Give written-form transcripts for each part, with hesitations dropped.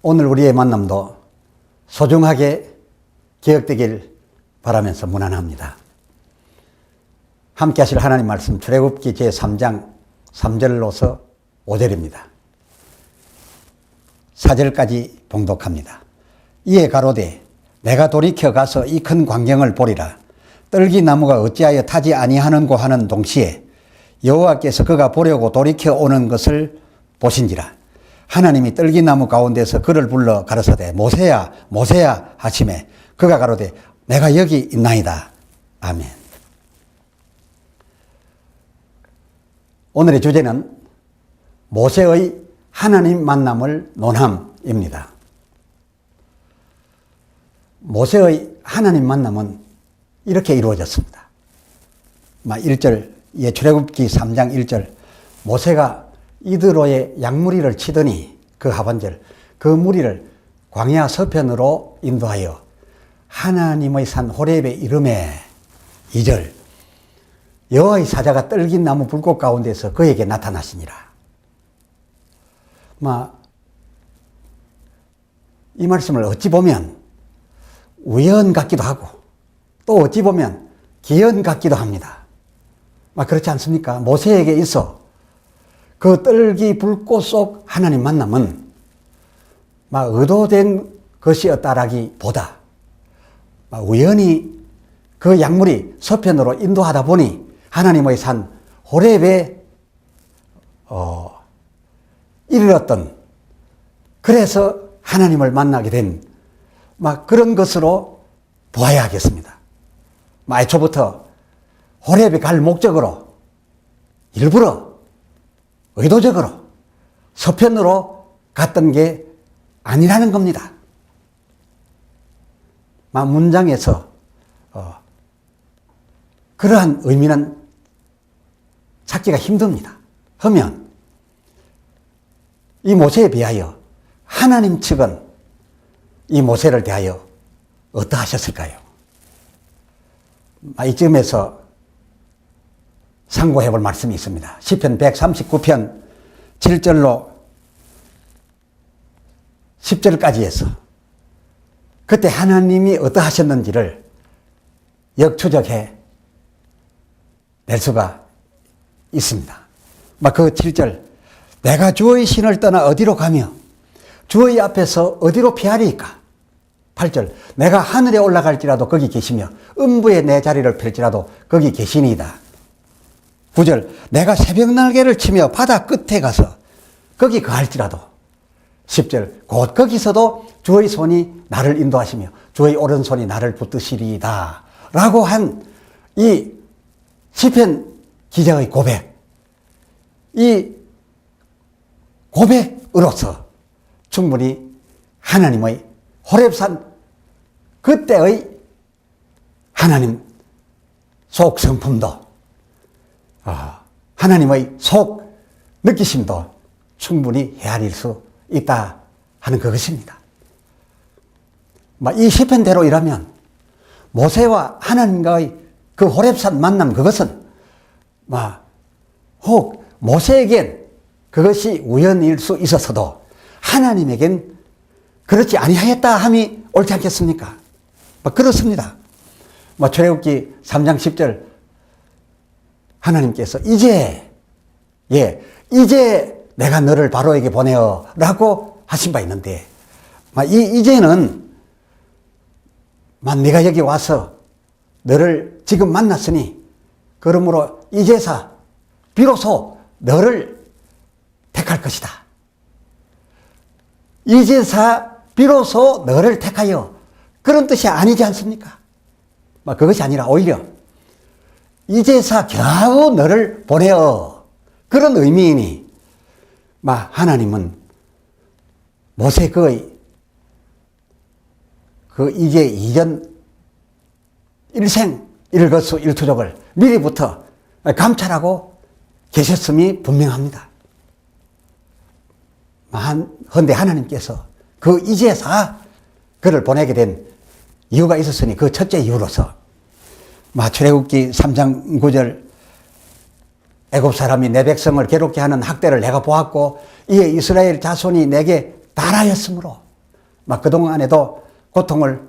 오늘 우리의 만남도 소중하게 기억되길 바라면서 문안합니다. 함께 하실 하나님 말씀 출애굽기 제3장 3절로서 5절입니다. 4절까지 봉독합니다. 이에 가로되 내가 돌이켜 가서 이 큰 광경을 보리라. 떨기나무가 어찌하여 타지 아니하는고 하는 동시에 여호와께서 그가 보려고 돌이켜 오는 것을 보신지라. 하나님이 떨기나무 가운데서 그를 불러 가라사대 모세야 모세야 하시매 그가 가로되 내가 여기 있나이다. 아멘. 오늘의 주제는 모세의 하나님 만남을 논함입니다. 모세의 하나님 만남은 이렇게 이루어졌습니다. 1절, 출애굽기 3장 1절 모세가 이드로의 양무리를 치더니 그 하반절 그 무리를 광야 서편으로 인도하여 하나님의 산 호렙에 이르매 2절 여호와의 사자가 떨긴 나무 불꽃 가운데서 그에게 나타나시니라. 이 말씀을 어찌 보면 우연 같기도 하고 또 어찌 보면 기연 같기도 합니다. 그렇지 않습니까? 모세에게 있어 그 떨기 불꽃 속 하나님 만남은 의도된 것이었다라기보다 우연히 그 약물이 서편으로 인도하다 보니 하나님의 산 호렙에 이르렀던, 그래서 하나님을 만나게 된 그런 것으로 보아야 하겠습니다. 애초부터 호렙에 갈 목적으로 일부러 의도적으로 서편으로 갔던 게 아니라는 겁니다. 문장에서 그러한 의미는 찾기가 힘듭니다. 하면 이 모세에 비하여 하나님 측은 이 모세를 대하여 어떠하셨을까요? 이쯤에서 상고해 볼 말씀이 있습니다. 시편 139편 7절로 10절까지 해서 그때 하나님이 어떠하셨는지를 역추적해 낼 수가 있습니다. 그 7절 내가 주의 신을 떠나 어디로 가며 주의 앞에서 어디로 피하리이까. 8절 내가 하늘에 올라갈지라도 거기 계시며 음부에 내 자리를 펼지라도 거기 계시니이다. 9절 내가 새벽 날개를 치며 바다 끝에 가서 거기 거할지라도. 10절 곧 거기서도 주의 손이 나를 인도하시며 주의 오른손이 나를 붙드시리이다 라고 한 이 시편 기자의 고백, 이 고백으로서 충분히 하나님의 호렙산 그때의 하나님 속 성품도 하나님의 속 느끼심도 충분히 헤아릴 수 있다 하는 그것입니다. 이 시편대로이라면 모세와 하나님과의 그 호렙산 만남, 그것은 혹 모세에겐 그것이 우연일 수 있었어도 하나님에겐 그렇지 아니하였다 함이 옳지 않겠습니까? 그렇습니다. 출애굽기 3장 10절 하나님께서 이제 내가 너를 바로에게 보내어 라고 하신 바 있는데 이제는 내가 여기 와서 너를 지금 만났으니 그러므로 이제서 비로소 너를 택할 것이다. 이제서 비로소 너를 택하여, 그런 뜻이 아니지 않습니까? 그것이 아니라 오히려 이제서 겨우 너를 보내어, 그런 의미이니 하나님은 모세 그의 이제 이전 일생 일거수 일투족을 미리부터 감찰하고 계셨음이 분명합니다. 헌데 하나님께서 그 이제서 그를 보내게 된 이유가 있었으니 그 첫째 이유로서 출애굽기 3장 9절 애굽 사람이 내 백성을 괴롭게 하는 학대를 내가 보았고 이에 이스라엘 자손이 내게 달하였으므로 막 그동안에도 고통을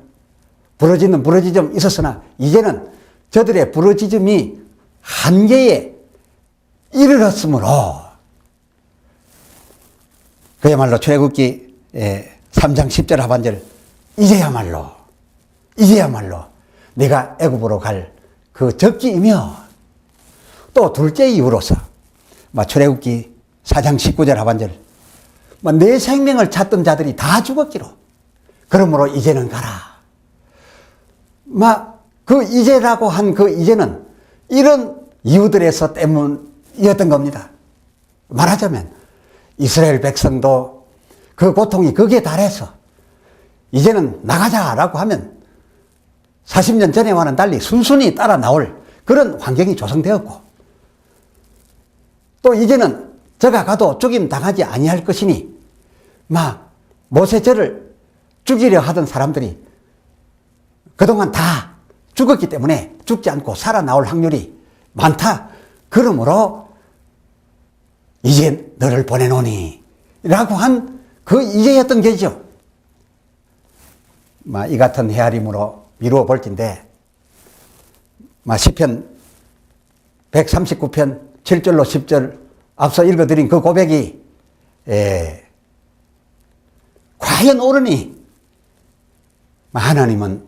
부러지점 있었으나 이제는 저들의 부러지점이 한계에 이르렀으므로 그야말로 출애굽기 3장 10절 하반절 이제야말로 내가 애굽으로 갈 그 적기이며 또 둘째 이유로서 출애굽기 4장 19절 하반절 내 생명을 찾던 자들이 다 죽었기로 그러므로 이제는 가라. 그 이제라고 한 그 이제는 이런 이유들에서 때문이었던 겁니다. 말하자면 이스라엘 백성도 그 고통이 극에 달해서 이제는 나가자라고 하면 40년 전에와는 달리 순순히 따라 나올 그런 환경이 조성되었고 또 이제는 저가 가도 죽임 당하지 아니할 것이니 모세 저를 죽이려 하던 사람들이 그동안 다 죽었기 때문에 죽지 않고 살아나올 확률이 많다. 그러므로 이제 너를 보내노니 라고 한 그 이제였던 게죠. 이 같은 헤아림으로 미루어 볼진데 시편 139편 7절로 10절 앞서 읽어드린 그 고백이 과연 옳으니 하나님은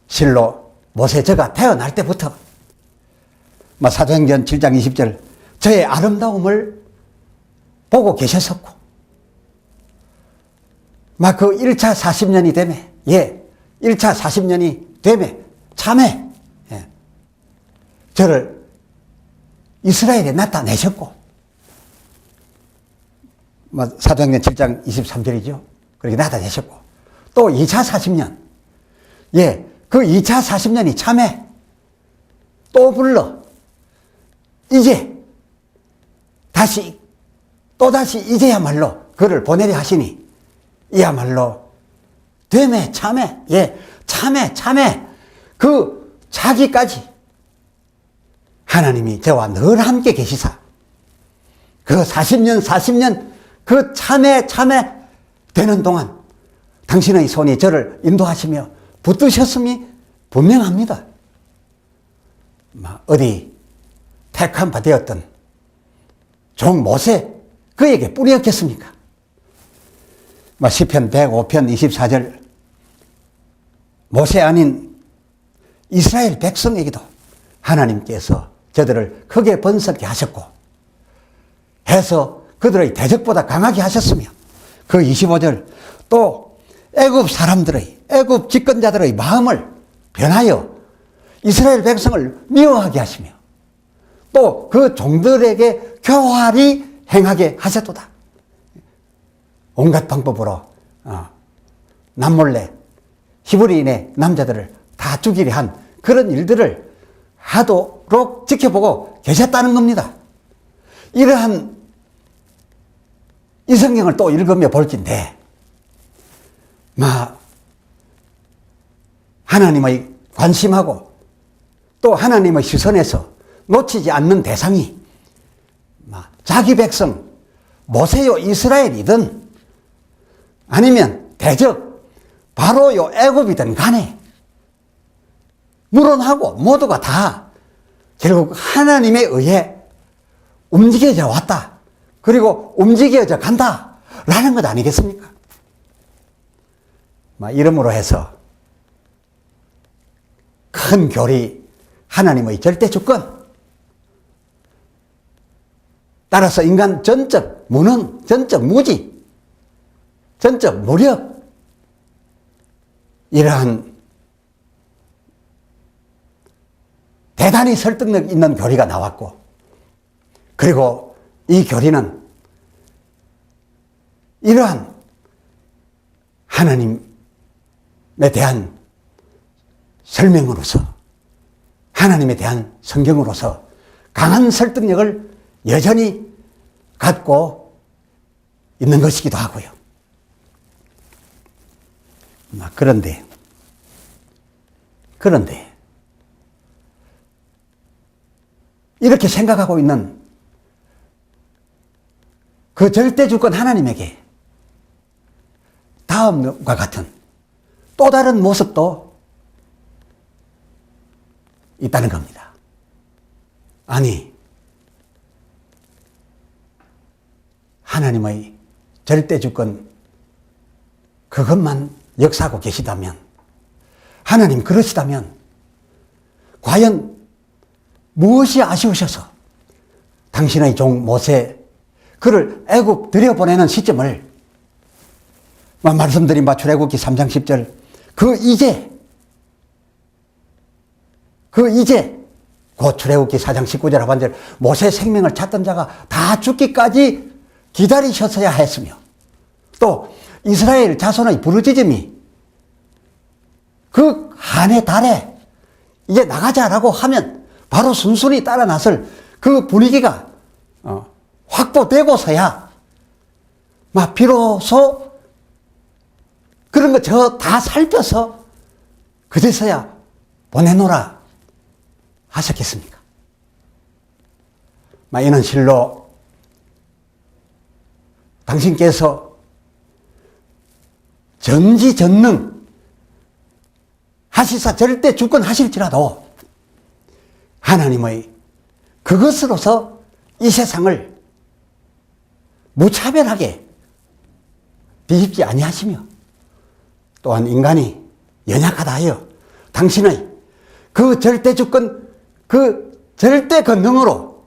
실로 모세 저가 태어날 때부터 사도행전 7장 20절 저의 아름다움을 보고 계셨었고 그 1차 40년이 되매 1차 40년이 되매 참에 저를 이스라엘에 나타내셨고 사도행전 7장 23절이죠. 그렇게 나타내셨고 또 2차 40년 그 2차 40년이 참에 또 불러 이제 또다시 이제야말로 그를 보내려 하시니 이야말로 되매 참에 참에 그 자기까지 하나님이 저와 늘 함께 계시사 그 40년 그 참에 되는 동안 당신의 손이 저를 인도하시며 붙드셨음이 분명합니다. 어디 택한 바 되었던 종 모세 그에게 뿌리였겠습니까? 시편 105편 24절 모세 아닌 이스라엘 백성에게도 하나님께서 저들을 크게 번성케 하셨고 해서 그들의 대적보다 강하게 하셨으며 그 25절 또 애굽 집권자들의 마음을 변하여 이스라엘 백성을 미워하게 하시며 또 그 종들에게 교활히 행하게 하셨도다. 온갖 방법으로 남몰래 히브리인의 남자들을 다 죽이려 한 그런 일들을 하도록 지켜보고 계셨다는 겁니다. 이러한 이 성경을 또 읽으며 볼진데 하나님의 관심하고 또 하나님의 시선에서 놓치지 않는 대상이 자기 백성 모세요 이스라엘이든 아니면 대적 바로요 애굽이든 간에 물론하고 모두가 다 결국 하나님에 의해 움직여져 왔다. 그리고 움직여져 간다 라는 것 아니겠습니까? 이름으로 해서 큰 교리 하나님의 절대 주권 따라서 인간 전적 무능, 전적 무지, 전적 무력 이러한 대단히 설득력 있는 교리가 나왔고 그리고 이 교리는 이러한 하나님에 대한 설명으로서 하나님에 대한 성경으로서 강한 설득력을 여전히 갖고 있는 것이기도 하고요. 그런데 이렇게 생각하고 있는 그 절대주권 하나님에게 다 다음과 같은 또 다른 모습도 있다는 겁니다. 아니, 하나님의 절대주권 그것만 역사하고 계시다면, 하나님 그러시다면 과연 무엇이 아쉬우셔서 당신의 종 모세 그를 애굽 들여보내는 시점을 말씀드린 바 출애굽기 3장 10절 그 이제 곧 출애굽기 4장 19절 하반절 모세 생명을 찾던 자가 다 죽기까지 기다리셨어야 했으며, 또 이스라엘 자손의 부르짖음이 그 한 해 달에 이제 나가자라고 하면 바로 순순히 따라 나설 그 분위기가 확보되고서야 비로소 그런 거 저 다 살펴서 그제서야 보내노라 하셨겠습니까? 이는 실로 당신께서 전지전능 하시사 절대 주권 하실지라도 하나님의 그것으로서 이 세상을 무차별하게 뒤집지 아니하시며, 또한 인간이 연약하다 하여 당신의 그 절대 주권, 그 절대 권능으로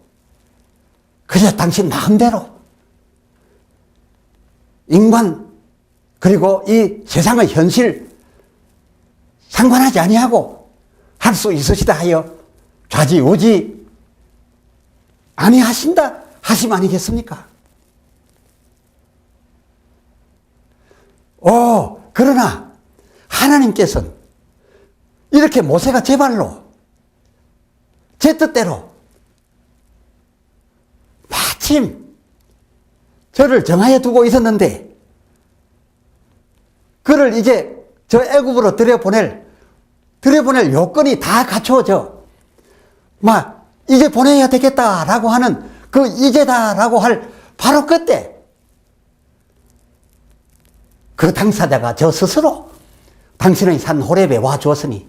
그저 당신 마음대로 인간 그리고 이 세상의 현실 상관하지 아니하고 할 수 있으시다 하여 좌지우지 아니하신다 하심 아니겠습니까? 그러나 하나님께서는 이렇게 모세가 제 발로 제 뜻대로 마침 저를 정하여 두고 있었는데, 그를 이제 저 애굽으로 들여보낼 요건이 다 갖추어져 이제 보내야 되겠다라고 하는 그 이제다라고 할 바로 그때 그 당사자가 저 스스로 당신의 산 호렙에 와 주었으니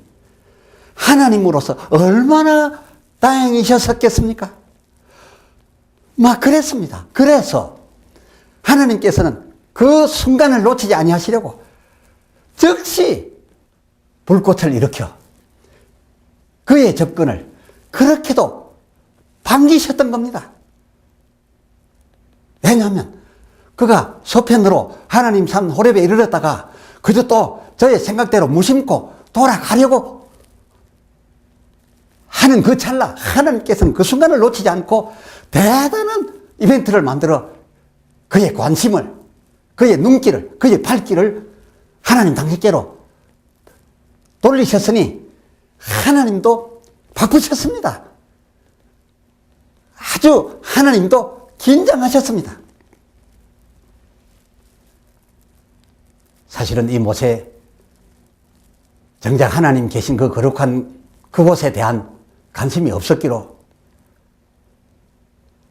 하나님으로서 얼마나 다행이셨었겠습니까? 그랬습니다. 그래서 하나님께서는 그 순간을 놓치지 아니하시려고 즉시 불꽃을 일으켜 그의 접근을 그렇게도 반기셨던 겁니다. 왜냐하면 그가 서편으로 하나님 산 호렙에 이르렀다가 그저 또 저의 생각대로 무심코 돌아가려고 하는 그 찰나 하나님께서는 그 순간을 놓치지 않고 대단한 이벤트를 만들어 그의 관심을, 그의 눈길을, 그의 발길을 하나님 당신께로 돌리셨으니 하나님도 바쁘셨습니다. 아주 하나님도 긴장하셨습니다. 사실은 이 모세 정작 하나님 계신 그 거룩한 그곳에 대한 관심이 없었기로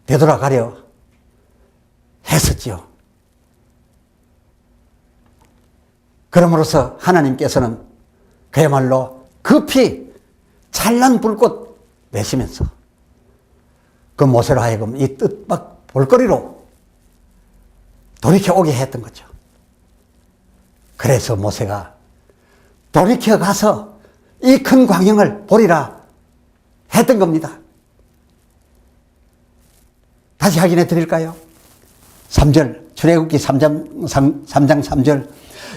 되돌아가려 했었지요. 그러므로서 하나님께서는 그야말로 급히 찬란 불꽃 내시면서 그 모세로 하여금 이 뜻밖 볼거리로 돌이켜 오게 했던 거죠. 그래서 모세가 돌이켜 가서 이 큰 광영을 보리라 했던 겁니다. 다시 확인해 드릴까요? 3절, 출애굽기 3장 3절.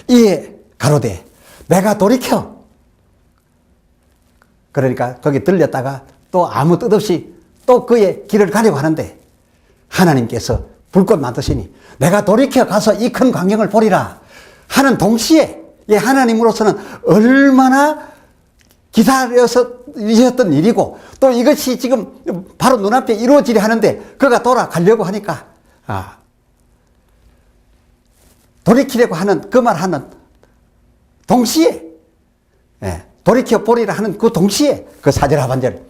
이에 가로되 내가 돌이켜, 그러니까 거기 들렸다가 또 아무 뜻 없이 또 그의 길을 가려고 하는데 하나님께서 불꽃 만드시니 내가 돌이켜 가서 이 큰 광경을 보리라 하는 동시에 하나님으로서는 얼마나 기다려서 있었던 일이고 또 이것이 지금 바로 눈앞에 이루어지려 하는데 그가 돌아가려고 하니까 돌이키려고 하는 그 말 하는 동시에 돌이켜 보리라 하는 그 동시에 그 4절 하반절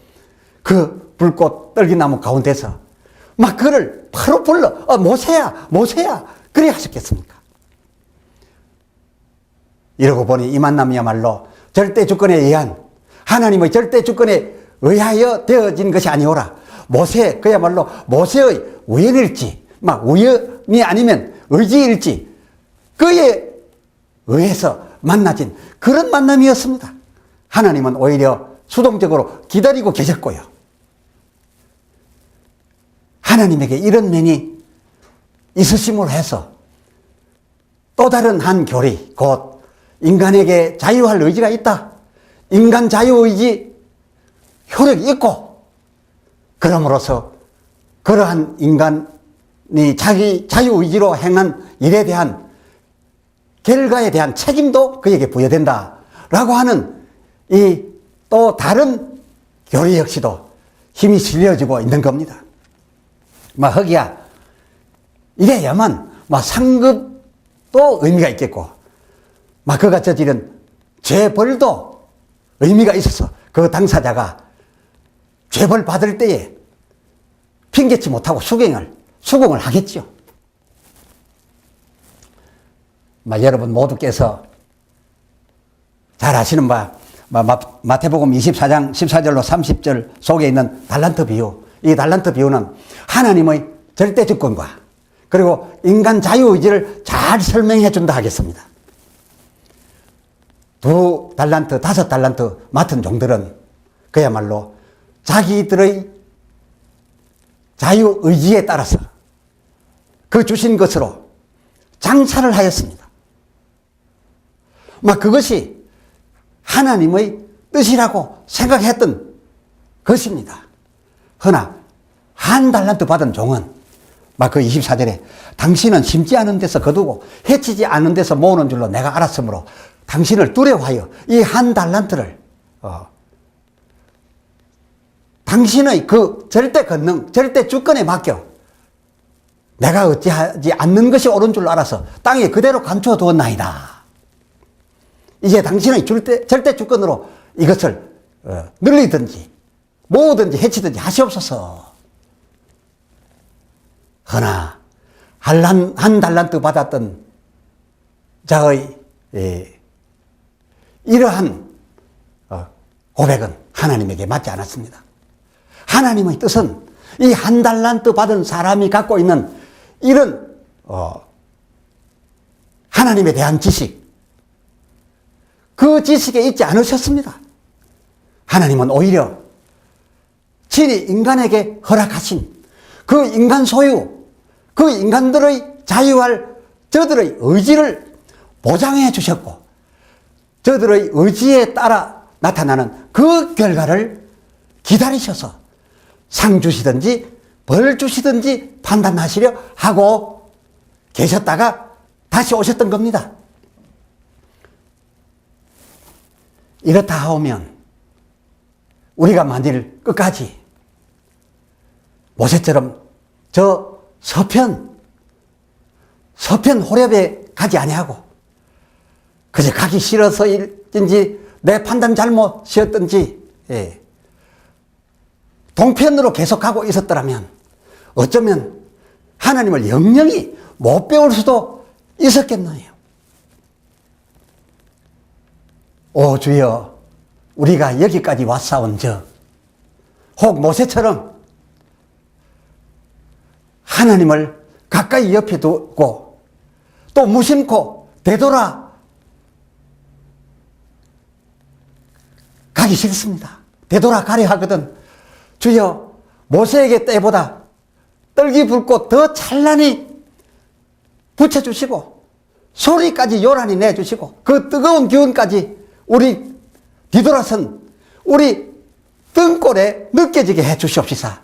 그 불꽃 떨기나무 가운데서 막 그를 바로 불러 모세야 모세야 그래 하셨겠습니까? 이러고 보니 이 만남이야말로 절대 주권에 의한, 하나님의 절대 주권에 의하여 되어진 것이 아니오라. 모세, 그야말로 모세의 우연일지, 막 우연이 아니면 의지일지, 그에 의해서 만나진 그런 만남이었습니다. 하나님은 오히려 수동적으로 기다리고 계셨고요. 하나님에게 이런 면이 있으심으로 해서 또 다른 한 교리, 곧 인간에게 자유할 의지가 있다. 인간 자유의지 효력이 있고, 그러므로서 그러한 인간이 자기 자유의지로 행한 일에 대한 결과에 대한 책임도 그에게 부여된다라고 하는 이 또 다른 교리 역시도 힘이 실려지고 있는 겁니다. 허기야, 이래야만 상급도 의미가 있겠고, 그가 저지른 죄벌도 의미가 있어서 그 당사자가 죄벌 받을 때에 핑계치 못하고 수긍을 하겠죠. 여러분 모두께서 잘 아시는 바 마태복음 24장 14절로 30절 속에 있는 달란트 비유, 이 달란트 비유는 하나님의 절대 주권과 그리고 인간 자유의지를 잘 설명해 준다 하겠습니다. 2달란트, 5달란트 맡은 종들은 그야말로 자기들의 자유의지에 따라서 그 주신 것으로 장사를 하였습니다. 그것이 하나님의 뜻이라고 생각했던 것입니다. 허나 한 달란트 받은 종은 그 24절에 당신은 심지 않은 데서 거두고 해치지 않은 데서 모으는 줄로 내가 알았으므로 당신을 두려워하여 이 한 달란트를 당신의 그 절대 권능, 절대 주권에 맡겨 내가 어찌하지 않는 것이 옳은 줄 알아서 땅에 그대로 감춰 두었나이다. 이제 당신의 절대 주권으로 이것을 늘리든지 모으든지 해치든지 하시옵소서. 허나 한 달란트 받았던 자의 이러한 고백은 하나님에게 맞지 않았습니다. 하나님의 뜻은 이 한 달란트 받은 사람이 갖고 있는 이런 하나님에 대한 지식, 그 지식에 있지 않으셨습니다. 하나님은 오히려 친히 인간에게 허락하신 그 인간 소유, 그 인간들의 자유할 저들의 의지를 보장해 주셨고, 저들의 의지에 따라 나타나는 그 결과를 기다리셔서 상 주시든지 벌 주시든지 판단하시려 하고 계셨다가 다시 오셨던 겁니다. 이렇다 하오면 우리가 만일 끝까지 모세처럼 저 서편 호렙에 가지 아니하고 그저 가기 싫어서인지 내 판단 잘못이었든지 동편으로 계속하고 있었더라면 어쩌면 하나님을 영영히 못 배울 수도 있었겠나요? 오 주여, 우리가 여기까지 왔사온 혹 모세처럼 하나님을 가까이 옆에 두고 또 무심코 되돌아 가기 싫습니다. 되돌아 가려 하거든 주여, 모세에게 때보다 떨기 붉고 더 찬란히 붙여주시고 소리까지 요란히 내주시고 그 뜨거운 기운까지 우리 뒤돌아선 우리 등골에 느껴지게 해 주시옵시사.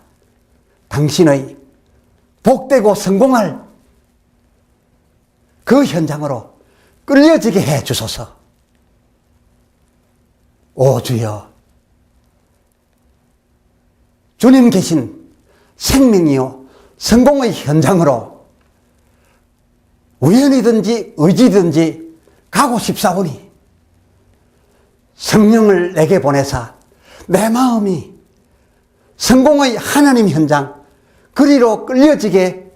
당신의 복되고 성공할 그 현장으로 끌려지게 해 주소서. 오 주여, 주님 계신 생명이요 성공의 현장으로 우연이든지 의지든지 가고 싶사오니 성령을 내게 보내사 내 마음이 성공의 하나님 현장 그리로 끌려지게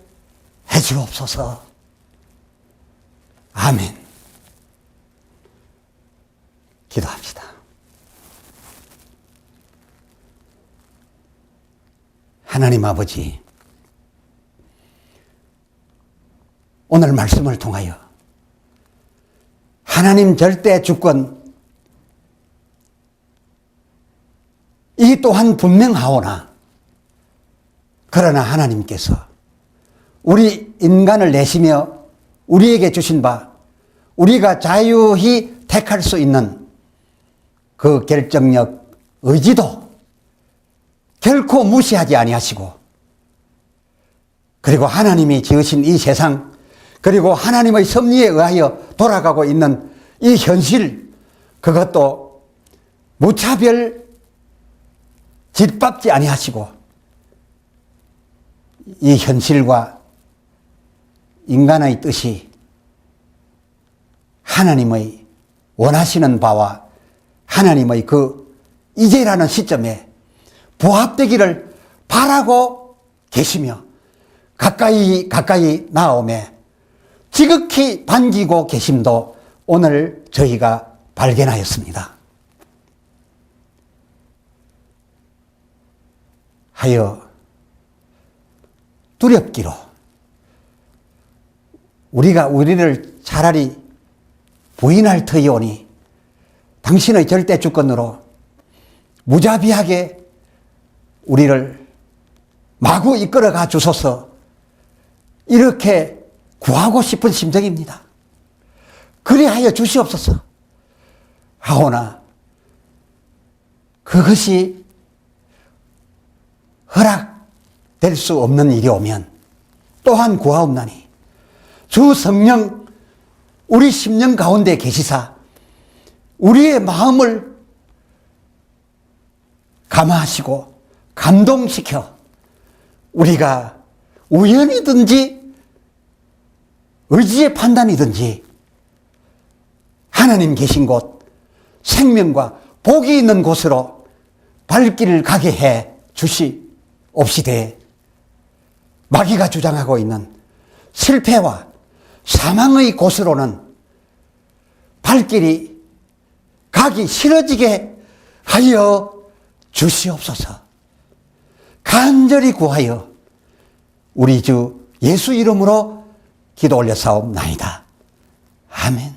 해 주옵소서. 아멘. 기도합시다. 하나님 아버지, 오늘 말씀을 통하여 하나님 절대 주권 이 또한 분명하오나 그러나 하나님께서 우리 인간을 내시며 우리에게 주신 바 우리가 자유히 택할 수 있는 그 결정력, 의지도 결코 무시하지 아니하시고 그리고 하나님이 지으신 이 세상 그리고 하나님의 섭리에 의하여 돌아가고 있는 이 현실 그것도 무차별 짓밟지 아니하시고 이 현실과 인간의 뜻이 하나님의 원하시는 바와 하나님의 그 이제라는 시점에 부합되기를 바라고 계시며 가까이 나아오매 지극히 반기고 계심도 오늘 저희가 발견하였습니다. 하여 두렵기로 우리가 우리를 차라리 부인할 터이오니 당신의 절대 주권으로 무자비하게 우리를 마구 이끌어가 주소서 이렇게 구하고 싶은 심정입니다. 그리하여 주시옵소서 하오나 그것이 허락될 수 없는 일이 오면 또한 구하옵나니 주 성령 우리 심령 가운데 계시사 우리의 마음을 감화하시고 감동시켜 우리가 우연이든지 의지의 판단이든지 하나님 계신 곳 생명과 복이 있는 곳으로 발길을 가게 해 주시옵시되 마귀가 주장하고 있는 실패와 사망의 곳으로는 발길이 가기 싫어지게 하여 주시옵소서. 간절히 구하여 우리 주 예수 이름으로 기도 올려 사옵나이다. 아멘.